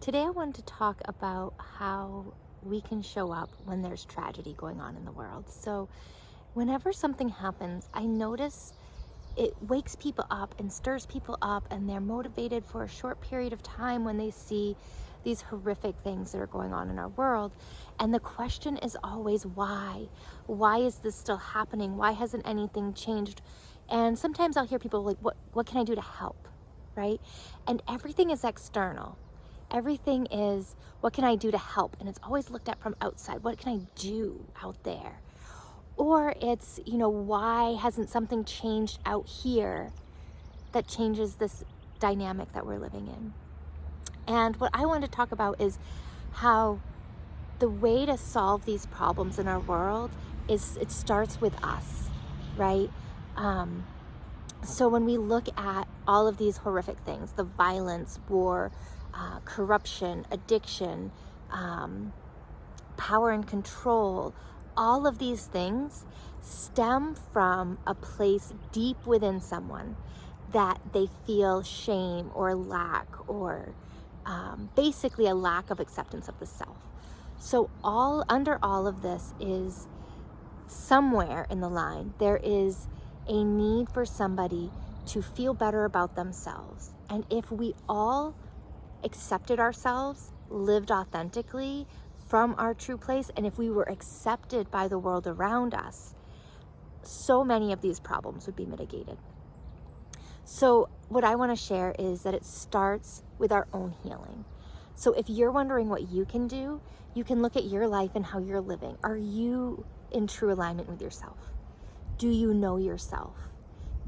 Today I wanted to talk about how we can show up when there's tragedy going on in the world. So whenever something happens, I notice it wakes people up and stirs people up, and they're motivated for a short period of time when they see these horrific things that are going on in our world. And the question is always why? Why is this still happening? Why hasn't anything changed? And sometimes I'll hear people like, what can I do to help? Right? And everything is external. Everything is, what can I do to help? And it's always looked at from outside. What can I do out there? Or it's, why hasn't something changed out here that changes this dynamic that we're living in? And what I want to talk about is how the way to solve these problems in our world is it starts with us, right? So when we look at all of these horrific things, the violence, war, corruption, addiction, power and control, all of these things stem from a place deep within someone that they feel shame or lack, or basically a lack of acceptance of the self. So under all of this is somewhere in the line, there is a need for somebody to feel better about themselves. And if we all accepted ourselves, lived authentically from our true place, and if we were accepted by the world around us, so many of these problems would be mitigated. So what I want to share is that it starts with our own healing. So if you're wondering what you can do, you can look at your life and how you're living. Are you in true alignment with yourself? Do you know yourself?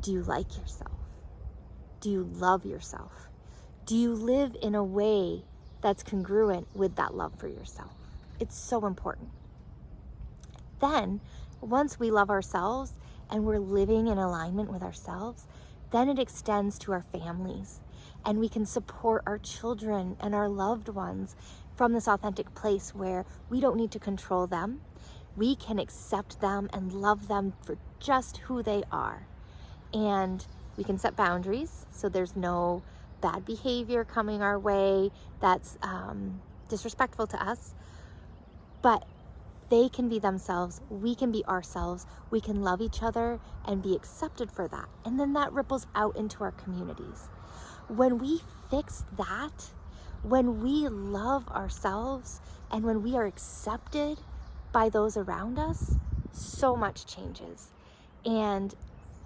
Do you like yourself? Do you love yourself? Do you live in a way that's congruent with that love for yourself? It's so important. Then, once we love ourselves and we're living in alignment with ourselves, then it extends to our families, and we can support our children and our loved ones from this authentic place where we don't need to control them. We can accept them and love them for just who they are. And we can set boundaries so there's no bad behavior coming our way that's disrespectful to us. But they can be themselves, we can be ourselves, we can love each other and be accepted for that. And then that ripples out into our communities. When we fix that, when we love ourselves and when we are accepted by those around us, so much changes. And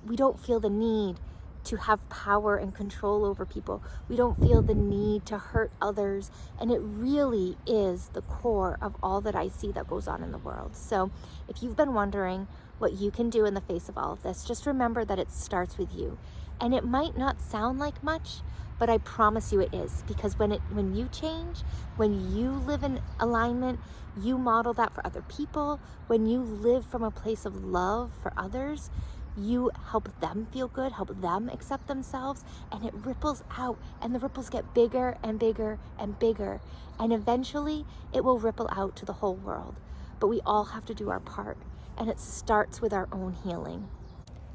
we don't feel the need to have power and control over people. We don't feel the need to hurt others. And it really is the core of all that I see that goes on in the world. So if you've been wondering what you can do in the face of all of this, just remember that it starts with you. And it might not sound like much, but I promise you it is. Because when you change, when you live in alignment, you model that for other people. When you live from a place of love for others, you help them feel good, help them accept themselves, and it ripples out, and the ripples get bigger and bigger and bigger, and eventually it will ripple out to the whole world. But we all have to do our part, and it starts with our own healing.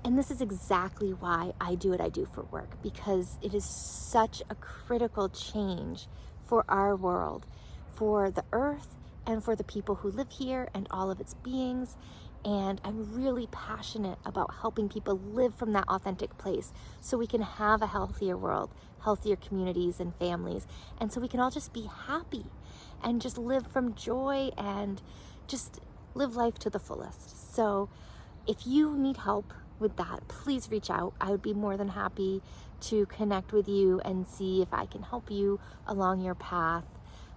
And this is exactly why I do what I do for work, because it is such a critical change for our world, for the earth, and for the people who live here and all of its beings. And I'm really passionate about helping people live from that authentic place so we can have a healthier world, healthier communities and families, and so we can all just be happy and just live from joy and just live life to the fullest. So if you need help with that, please reach out. I would be more than happy to connect with you and see if I can help you along your path.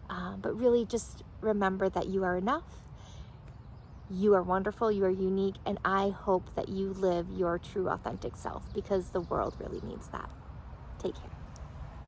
But really just remember that you are enough. You are wonderful, you are unique, and I hope that you live your true authentic self, because the world really needs that. Take care.